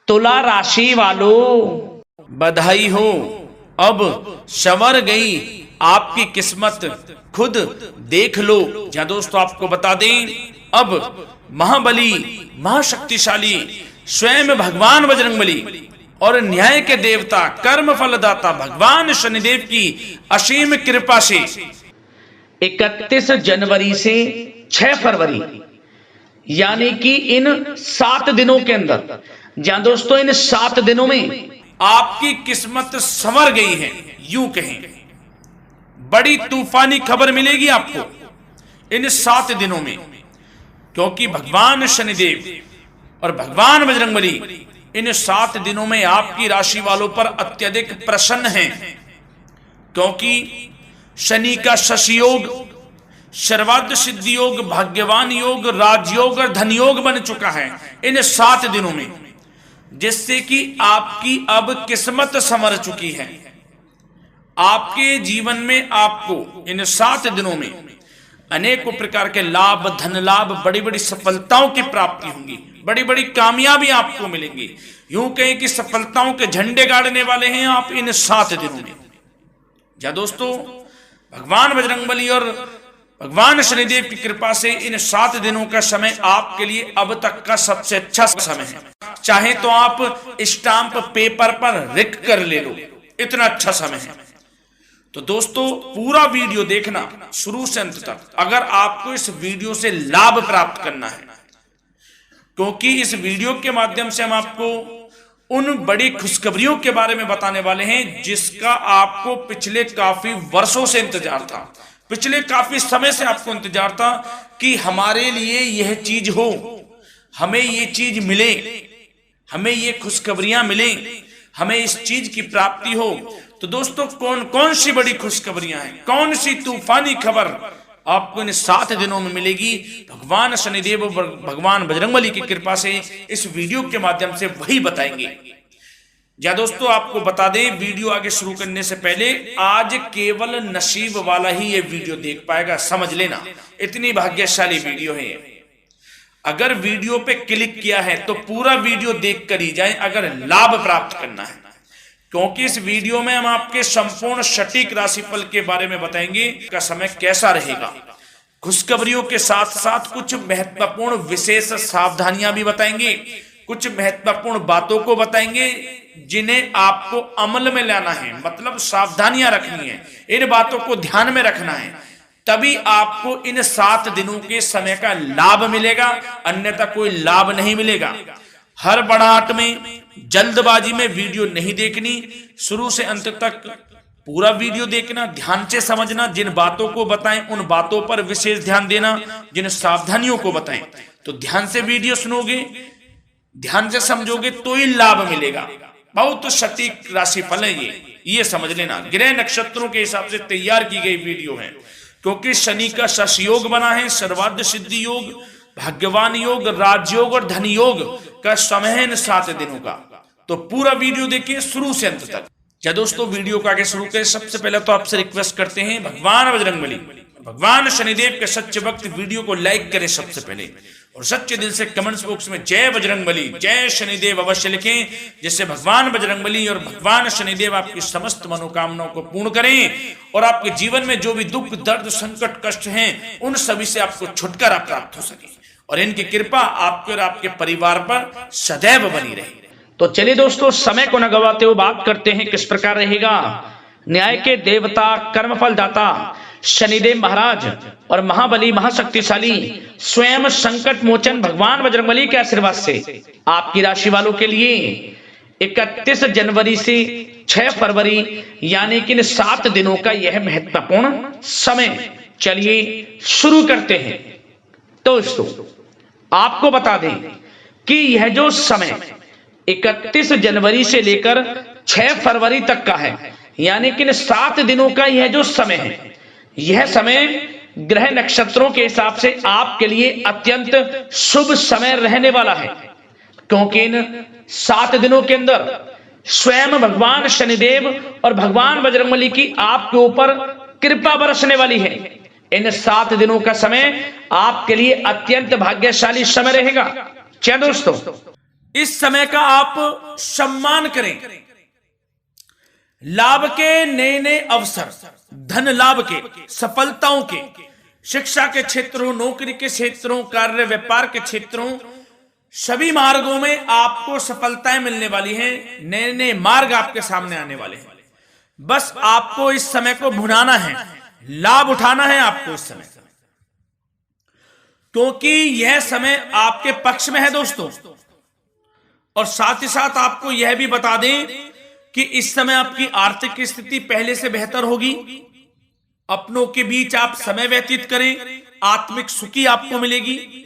तुला राशि वालों, बधाई हो, अब संवर गई आपकी किस्मत, खुद देख लो। या दोस्तों आपको बता दें, अब महाबली महाशक्तिशाली स्वयं भगवान बजरंगबली और न्याय के देवता कर्म फलदाता भगवान शनिदेव की असीम कृपा से 31 जनवरी से 6 फरवरी यानी कि इन 7 दिनों के अंदर, जहां दोस्तों इन 7 दिनों में आपकी किस्मत संवर गई है, यूं कहें बड़ी तूफानी खबर मिलेगी आपको इन 7 दिनों में, क्योंकि भगवान शनिदेव और भगवान बजरंगबली इन 7 दिनों में आपकी राशि वालों पर अत्यधिक प्रसन्न हैं, क्योंकि शनि का शशि योग, सर्वार्थ सिद्धि योग, भाग्यवान योग, राजयोग और धन योग बन चुका है इन 7 दिनों में, जिससे कि आपकी अब किस्मत संवर चुकी है। आपके जीवन में आपको इन 7 दिनों में अनेकों प्रकार के लाभ, धन लाभ, बड़ी बड़ी सफलताओं की प्राप्ति होंगी, बड़ी बड़ी कामयाबी आपको मिलेंगी। यूं कहें कि सफलताओं के झंडे गाड़ने वाले हैं आप इन 7 दिनों में। या दोस्तों भगवान बजरंगबली और भगवान शनिदेव की कृपा से इन 7 दिनों का समय आपके लिए अब तक का सबसे अच्छा समय है। चाहे तो आप स्टाम्प पेपर पर लिख कर ले लो, इतना अच्छा समय है। तो दोस्तों पूरा वीडियो देखना शुरू से अंत तक, अगर आपको इस वीडियो से लाभ प्राप्त करना है, क्योंकि इस वीडियो के माध्यम से हम आपको उन बड़ी खुशखबरियों के बारे में बताने वाले हैं जिसका आपको पिछले काफी वर्षों से इंतजार था, पिछले काफी समय से आपको इंतजार था कि हमारे लिए यह चीज हो, हमें ये चीज मिले, हमें ये खुशखबरियां मिले, हमें इस चीज की प्राप्ति हो। तो दोस्तों कौन कौन सी बड़ी खुशखबरियां हैं, कौन सी तूफानी खबर आपको इन 7 दिनों में मिलेगी, भगवान शनिदेव और भगवान बजरंगबली की कृपा से इस वीडियो के माध्यम से वही बताएंगे। या दोस्तों आपको बता दें, वीडियो आगे शुरू करने से पहले आज केवल नसीब वाला ही ये वीडियो देख पाएगा, समझ लेना, इतनी भाग्यशाली वीडियो है ये। अगर वीडियो पे क्लिक किया है तो पूरा वीडियो देख कर ही जाए अगर लाभ प्राप्त करना है, क्योंकि इस वीडियो में हम आपके संपूर्ण सटीक राशिफल के बारे में बताएंगे का समय कैसा रहेगा। खुशखबरियों के साथ साथ कुछ महत्वपूर्ण विशेष सावधानियां भी बताएंगे, कुछ महत्वपूर्ण बातों को बताएंगे जिन्हें आपको अमल में लाना है, मतलब सावधानियां रखनी है, इन बातों को ध्यान में रखना है, तभी आपको इन 7 दिनों के समय का लाभ मिलेगा, अन्यथा कोई लाभ नहीं मिलेगा। हर बड़ाहट में, जल्दबाजी में वीडियो नहीं देखनी, शुरू से अंत तक पूरा वीडियो देखना, ध्यान से समझना, जिन बातों को बताएं उन बातों पर विशेष ध्यान देना, जिन सावधानियों को बताएं तो ध्यान से वीडियो सुनोगे, ध्यान से समझोगे तो ही लाभ मिलेगा। बहुत सटीक राशिफल है ये समझ लेना, ग्रह नक्षत्रों के हिसाब से तैयार की गई वीडियो है, क्योंकि शनि का शश योग बना है, सर्वार्थ सिद्धि योग, भाग्यवान योग, राजयोग और धन योग का समय है इन 7 दिनों का। तो पूरा वीडियो देखिए शुरू से अंत तक। क्या दोस्तों वीडियो को आगे शुरू करें, सबसे पहले तो आपसे रिक्वेस्ट करते हैं, भगवान बजरंगबली, भगवान शनिदेव के सच्चे भक्त वीडियो को लाइक करें सबसे पहले, और सच्चे दिल से कमेंट्स बॉक्स में जय बजरंगबली, जय शनिदेव अवश्य लिखें, जिससे भगवान बजरंगबली और भगवान शनिदेव आपकी समस्त मनोकामनाओं को पूर्ण करें और आपके जीवन में जो भी दुख, दर्द, संकट, कष्ट हैं उन सभी से आपको छुटकारा प्राप्त हो सके और इनकी कृपा आपके और आपके परिवार पर सदैव बनी रहे। तो चलिए दोस्तों समय को न गवाते हुए बात करते हैं किस प्रकार रहेगा न्याय के देवता, कर्मफल दाता शनिदेव महाराज और महाबली महाशक्तिशाली स्वयं संकट मोचन भगवान बजरंगबली के आशीर्वाद से आपकी राशि वालों के लिए 31 जनवरी से 6 फरवरी यानी कि 7 दिनों का यह महत्वपूर्ण समय। चलिए शुरू करते हैं। दोस्तों आपको बता दें कि यह जो समय 31 जनवरी से लेकर 6 फरवरी तक का है, यानी कि 7 दिनों का यह जो समय है, यह समय ग्रह नक्षत्रों के हिसाब से आपके लिए अत्यंत शुभ समय रहने वाला है, क्योंकि इन 7 दिनों के अंदर स्वयं भगवान शनिदेव और भगवान बजरंगबली की आपके ऊपर कृपा बरसने वाली है। इन 7 दिनों का समय आपके लिए अत्यंत भाग्यशाली समय रहेगा। क्या दोस्तों इस समय का आप सम्मान करें। लाभ के नए नए अवसर, धन लाभ के, सफलताओं के, शिक्षा के क्षेत्रों, नौकरी के क्षेत्रों, कार्य व्यापार के क्षेत्रों, सभी मार्गों में आपको सफलताएं मिलने वाली हैं। नए नए मार्ग आपके सामने आने वाले हैं। बस आपको इस समय को भुनाना है, लाभ उठाना है आपको इस समय, क्योंकि यह समय आपके पक्ष में है दोस्तों। और साथ ही साथ आपको यह भी बता दें कि इस समय आपकी आर्थिक स्थिति पहले से बेहतर होगी। अपनों के बीच आप समय व्यतीत करें, आत्मिक सुखी आपको मिलेगी।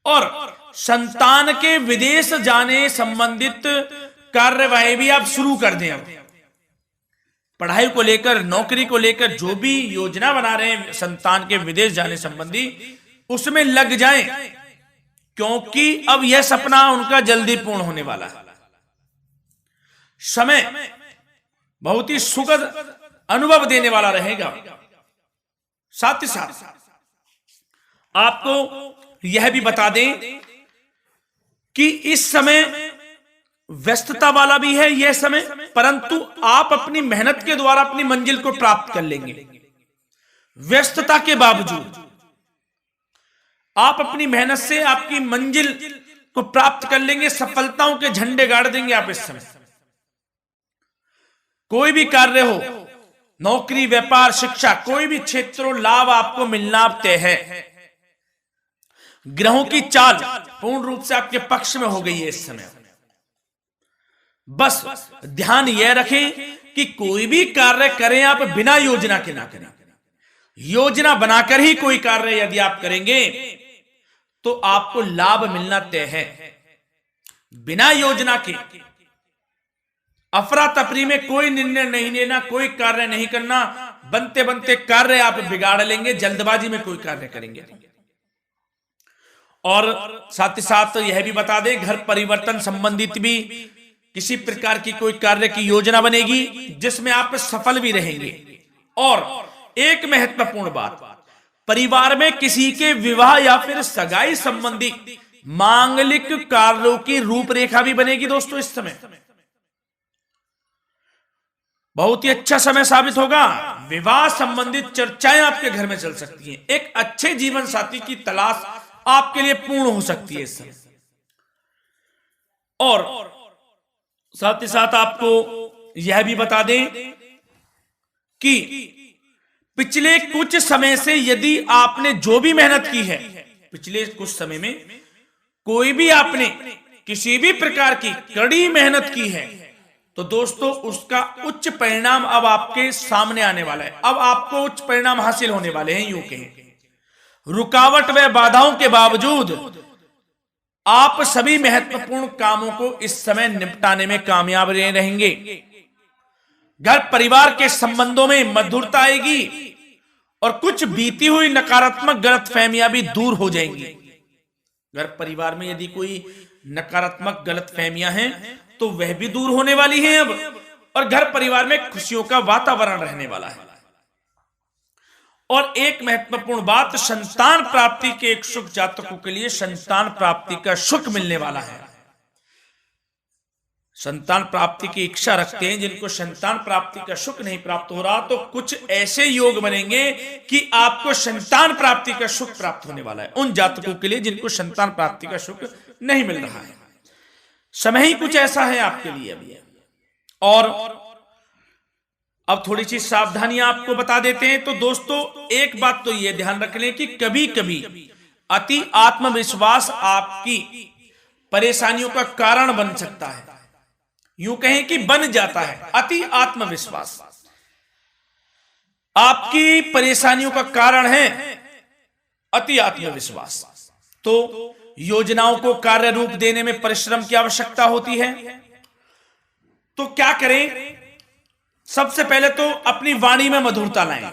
और संतान के विदेश जाने संबंधित कार्यवाही भी आप शुरू कर दें। अब पढ़ाई को लेकर, नौकरी को लेकर जो भी योजना बना रहे हैं संतान के विदेश जाने संबंधी, उसमें लग जाएं, क्योंकि अब यह सपना उनका जल्दी पूर्ण होने वाला है। समय बहुत ही सुखद अनुभव देने वाला रहेगा। साथ ही साथ आपको यह भी बता दें कि इस समय व्यस्तता वाला भी है यह समय, परंतु आप अपनी मेहनत के द्वारा अपनी मंजिल को प्राप्त कर लेंगे। व्यस्तता के बावजूद आप अपनी मेहनत से आपकी मंजिल को प्राप्त कर लेंगे। सफलताओं के झंडे गाड़ देंगे आप इस समय। कोई भी कार्य हो, नौकरी, व्यापार, शिक्षा, कोई भी क्षेत्र, लाभ आपको मिलना तय है। ग्रहों की चाल पूर्ण रूप से आपके पक्ष में हो गई है इस समय। बस ध्यान यह रखें कि कोई भी कार्य करें आप बिना योजना के ना करें। योजना बनाकर ही कोई कार्य यदि आप करेंगे तो आपको लाभ मिलना तय है। बिना योजना के अफरा तफरी में कोई निर्णय नहीं लेना, कोई कार्य नहीं करना। बनते बनते कार्य आप बिगाड़ लेंगे, जल्दबाजी में कोई कार्य करेंगे। और साथ ही साथ यह भी बता दें, घर परिवर्तन संबंधित भी किसी प्रकार की कोई कार्य की योजना बनेगी जिसमें आप सफल भी रहेंगे। और एक महत्वपूर्ण बात, परिवार में किसी के विवाह या फिर सगाई संबंधी मांगलिक कार्यों की रूपरेखा भी बनेगी दोस्तों इस समय। बहुत ही अच्छा समय साबित होगा। विवाह संबंधित चर्चाएं आपके घर में चल सकती हैं। एक अच्छे जीवन साथी की तलाश आपके लिए पूर्ण हो सकती है इस समय। और साथ ही साथ आपको यह भी बता दें कि पिछले कुछ समय से यदि आपने जो भी मेहनत की है, पिछले कुछ समय में कोई भी आपने किसी भी प्रकार की कड़ी मेहनत की है, तो दोस्तों उसका उच्च परिणाम अब आपके सामने आने वाला है। अब आपको उच्च परिणाम हासिल होने वाले हैं। यूं कहें, रुकावट व बाधाओं के बावजूद आप सभी महत्वपूर्ण कामों को इस समय निपटाने में कामयाब रहेंगे। घर परिवार के संबंधों में मधुरता आएगी और कुछ बीती हुई नकारात्मक गलतफहमियां भी दूर हो जाएंगी। घर परिवार में यदि कोई नकारात्मक गलतफहमियां हैं तो वह भी दूर होने वाली हैं अब, और घर परिवार में खुशियों का वातावरण रहने वाला है। और एक महत्वपूर्ण बात, संतान प्राप्ति के इच्छुक जातकों के लिए संतान प्राप्ति का सुख मिलने वाला है। संतान प्राप्ति की इच्छा रखते हैं जिनको संतान प्राप्ति का सुख नहीं प्राप्त हो रहा, तो कुछ ऐसे योग बनेंगे कि आपको संतान प्राप्ति का सुख प्राप्त होने वाला है। उन जातकों के लिए जिनको संतान प्राप्ति का सुख नहीं मिल रहा है, समय ही कुछ ऐसा है आपके लिए अभी। और अब थोड़ी सी सावधानियां आपको बता देते हैं। तो दोस्तों एक बात तो यह ध्यान रख लें कि कभी कभी अति आत्मविश्वास आपकी परेशानियों का कारण बन सकता है। यूं कहें कि बन जाता है। अति आत्मविश्वास आपकी परेशानियों का कारण है। अति आत्मविश्वास तो योजनाओं को कार्य रूप देने में परिश्रम की आवश्यकता होती है। तो क्या करें? सबसे पहले तो अपनी वाणी में मधुरता लाएं,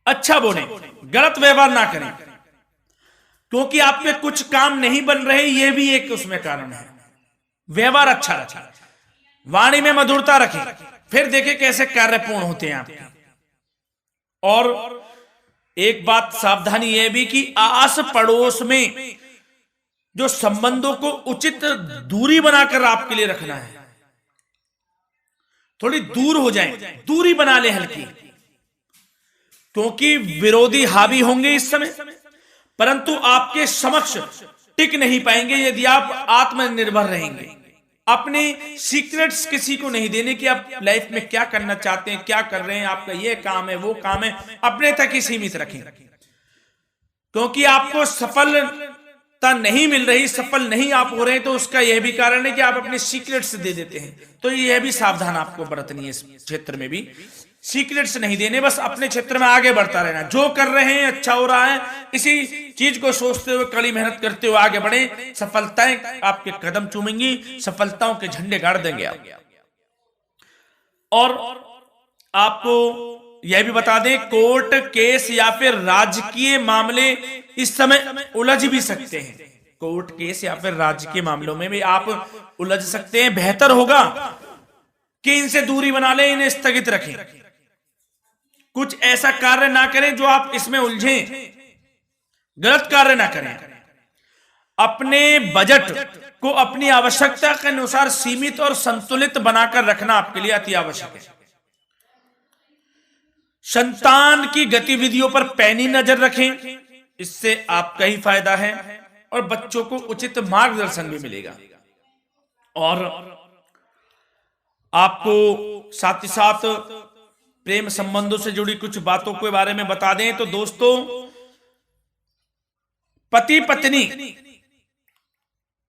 अच्छा बोलें, गलत व्यवहार ना करें, क्योंकि आपके कुछ काम नहीं बन रहे, यह भी एक उसमें कारण है। व्यवहार अच्छा रखें, वाणी में मधुरता रखें, फिर देखें कैसे कार्य पूर्ण होते हैं आपके। और एक बात सावधानी यह भी कि आस पड़ोस में जो संबंधों को उचित दूरी बनाकर आपके लिए रखना है, थोड़ी दूर हो जाएं, दूरी बना ले हल्की, क्योंकि विरोधी हावी होंगे इस समय, परंतु आपके समक्ष टिक नहीं पाएंगे यदि आप आत्मनिर्भर रहेंगे। अपने सीक्रेट्स किसी को नहीं देने कि आप लाइफ में क्या करना चाहते हैं, क्या कर रहे हैं, आपका ये काम है, वो काम है, अपने तक ही सीमित रखें, क्योंकि आपको सफलता नहीं मिल रही, सफल नहीं आप हो रहे हैं, तो उसका यह भी कारण है कि आप अपने सीक्रेट्स दे देते हैं। तो यह भी सावधान आपको बरतनी है, इस क्षेत्र में भी सीक्रेट्स नहीं देने, बस अपने क्षेत्र में आगे बढ़ता रहना, जो कर रहे हैं अच्छा हो रहा है, इसी चीज को सोचते हुए कड़ी मेहनत करते हुए आगे बढ़े, सफलताएं आपके कदम चूमेंगी, सफलताओं के झंडे गाड़ देंगे आप। और आपको यह भी बता दें, कोर्ट केस या फिर राजकीय मामले इस समय उलझ भी सकते हैं। कोर्ट केस या फिर राजकीय मामलों में भी आप उलझ सकते हैं। बेहतर होगा कि इनसे दूरी बना लें, इन्हें स्थगित रखें, कुछ ऐसा कार्य ना करें जो आप इसमें उलझें, गलत कार्य ना करें। अपने बजट को अपनी आवश्यकता के अनुसार सीमित और संतुलित बनाकर रखना आपके लिए अति आवश्यक है। संतान की गतिविधियों पर पैनी नजर रखें, इससे आपका ही फायदा है और बच्चों को उचित मार्गदर्शन भी मिलेगा। और आपको साथ ही साथ प्रेम संबंधों से जुड़ी कुछ बातों के बारे में बता दें तो दोस्तों, पति पत्नी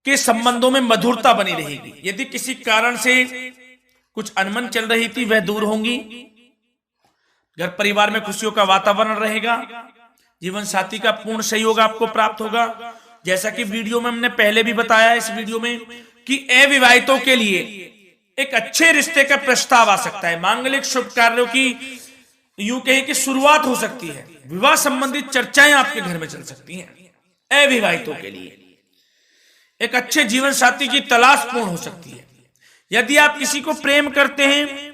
के संबंधों में मधुरता बनी रहेगी। यदि किसी कारण से कुछ अनबन चल रही थी वह दूर होंगी, घर परिवार में खुशियों का वातावरण रहेगा, जीवन साथी का पूर्ण सहयोग आपको प्राप्त होगा। जैसा कि वीडियो में हमने पहले भी बताया इस वीडियो में कि अविवाहितों के लिए एक अच्छे रिश्ते का प्रस्ताव आ सकता है, मांगलिक शुभ कार्यों की यूं कहें कि शुरुआत हो सकती है, विवाह संबंधित चर्चाएं आपके घर में चल सकती हैं। अविवाहितों के लिए एक अच्छे जीवन साथी की तलाश पूर्ण हो सकती है। यदि आप किसी को प्रेम करते हैं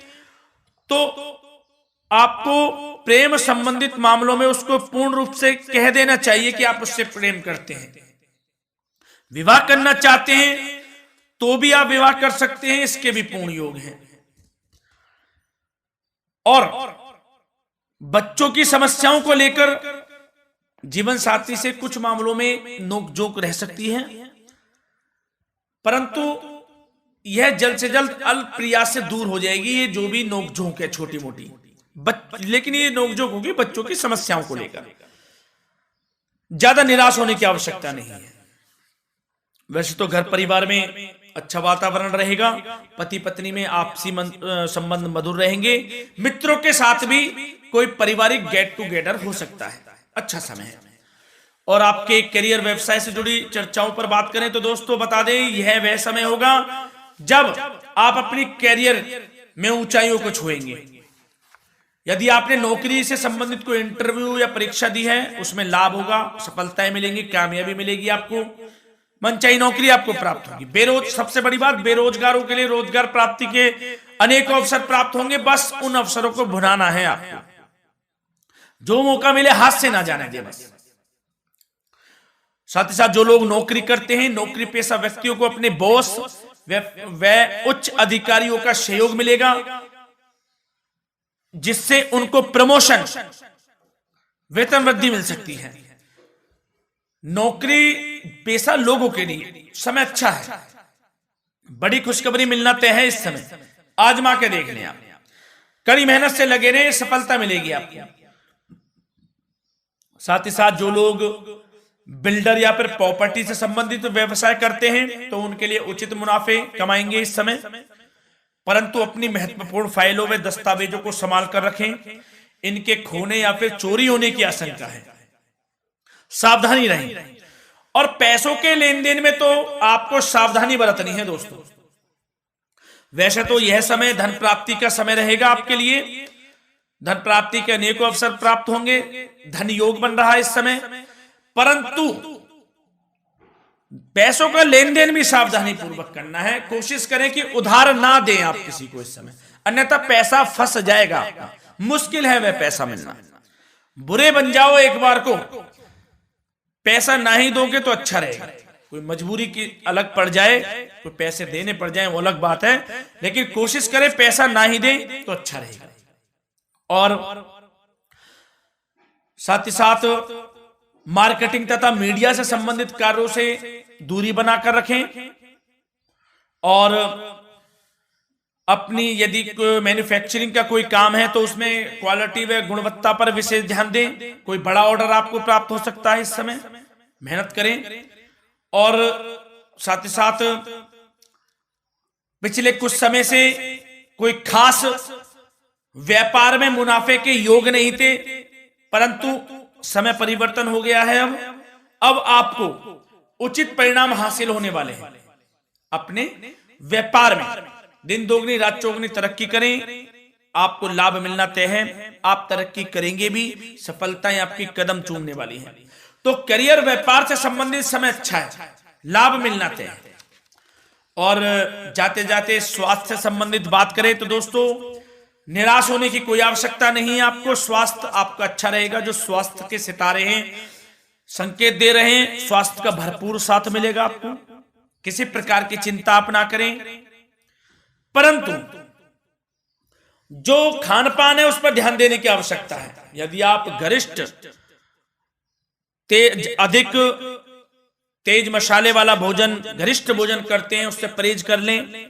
तो आपको प्रेम संबंधित मामलों में उसको पूर्ण रूप से कह देना चाहिए कि आप उससे प्रेम करते हैं। विवाह करना चाहते हैं तो भी आप विवाह कर सकते हैं, इसके भी पूर्ण योग हैं। और बच्चों की समस्याओं को लेकर जीवन साथी से कुछ मामलों में नोकझोंक रह सकती है, परंतु यह जल्द से जल्द अल्प प्रयास से दूर हो जाएगी। ये जो भी नोकझोंक है छोटी मोटी, लेकिन ये नोकझोंक होगी बच्चों की समस्याओं को लेकर। ज्यादा निराश होने की आवश्यकता नहीं है। वैसे तो घर परिवार में अच्छा वातावरण रहेगा, पति पत्नी में आपसी संबंध मधुर रहेंगे, मित्रों के साथ भी कोई पारिवारिक गेट टुगेदर हो सकता है, अच्छा समय है। और आपके करियर व्यवसाय से जुड़ी चर्चाओं पर बात करें तो दोस्तों बता दें, यह वह समय होगा जब आप अपनी करियर में ऊंचाइयों को छुएंगे। यदि आपने नौकरी से संबंधित कोई इंटरव्यू या परीक्षा दी है, उसमें लाभ होगा, सफलताएं मिलेंगी, कामयाबी मिलेगी, आपको मनचाही नौकरी आपको प्राप्त होगी। सबसे बड़ी बात, बेरोजगारों के लिए रोजगार प्राप्ति के अनेक अवसर प्राप्त होंगे, बस उन अवसरों को भुनाना है आपको। जो मौका मिले हाथ से ना जाने दे बस। साथ ही साथ जो लोग नौकरी करते हैं, नौकरी पेशा व्यक्तियों को अपने बॉस व उच्च अधिकारियों का सहयोग मिलेगा, जिससे उनको प्रमोशन, वेतन वृद्धि मिल सकती है। नौकरी पेशा लोगों के लिए समय अच्छा है, बड़ी खुशखबरी मिलना तय है इस समय। आजमा के देख लें आप, कड़ी मेहनत से लगे रहे, सफलता मिलेगी आपको। साथ ही साथ जो लोग बिल्डर या फिर प्रॉपर्टी से संबंधित व्यवसाय करते हैं तो उनके लिए उचित मुनाफे कमाएंगे इस समय, परंतु अपनी महत्वपूर्ण फाइलों में दस्तावेजों को संभाल कर रखें, इनके खोने या फिर चोरी होने की आशंका है, सावधानी रहें। और पैसों के लेन देन में तो आपको सावधानी बरतनी है दोस्तों। वैसे तो यह समय धन प्राप्ति का समय रहेगा आपके लिए, धन प्राप्ति के अनेकों अवसर प्राप्त होंगे, धन योग बन रहा है इस समय, परंतु पैसों का लेन देन भी सावधानी पूर्वक करना है। कोशिश करें कि उधार ना दें आप किसी को इस समय, अन्यथा पैसा फंस जाएगा आपका, मुश्किल है वह पैसा मिलना। बुरे बन जाओ एक बार को, पैसा ना ही दोगे तो अच्छा रहेगा। कोई मजबूरी की अलग पड़ जाए, कोई पैसे देने पड़ जाए वो अलग बात है, लेकिन कोशिश करें पैसा ना ही दे तो अच्छा रहेगा। और साथ ही साथ मार्केटिंग तथा मीडिया से संबंधित कार्यों से दूरी बनाकर रखें और अपनी यदि मैन्युफैक्चरिंग का कोई काम है तो उसमें क्वालिटी व गुणवत्ता पर विशेष ध्यान दें। कोई बड़ा ऑर्डर आपको प्राप्त हो सकता है, इस समय मेहनत करें। और साथ ही साथ पिछले कुछ समय से कोई खास व्यापार में मुनाफे के योग नहीं थे, परंतु समय परिवर्तन हो गया है। अब आपको उचित परिणाम हासिल होने वाले हैं। अपने व्यापार में दिन दोगुनी रात चौगुनी तरक्की करें, आपको लाभ मिलना तय है। आप तरक्की करेंगे भी, सफलताएं आपकी कदम चूमने वाली हैं। तो करियर व्यापार से संबंधित समय अच्छा है, लाभ मिलना तय है। और जाते जाते स्वास्थ्य से संबंधित बात करें तो दोस्तों निराश होने की कोई आवश्यकता नहीं है। आपको स्वास्थ्य आपका अच्छा रहेगा। जो स्वास्थ्य के सितारे हैं संकेत दे रहे हैं, स्वास्थ्य का भरपूर साथ मिलेगा आपको। किसी प्रकार की चिंता आप ना करें, परंतु जो खान पान है उस पर ध्यान देने की आवश्यकता है। यदि आप गरिष्ठ अधिक तेज मसाले वाला भोजन, गरिष्ठ भोजन करते हैं, उससे परहेज कर लें,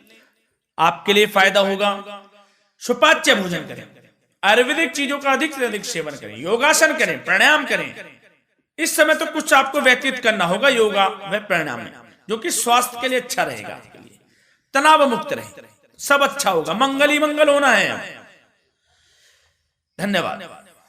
आपके लिए फायदा होगा। सुपाच्य भोजन करें, आयुर्वेदिक चीजों का अधिक से अधिक सेवन करें, योगासन करें, प्राणायाम करें। इस समय तो कुछ आपको व्यतीत करना होगा योगा व प्राणायाम में, जो कि स्वास्थ्य के लिए अच्छा रहेगा, आपके लिए तनाव मुक्त रहे, सब अच्छा होगा। मंगल ही मंगल होना है। धन्यवाद।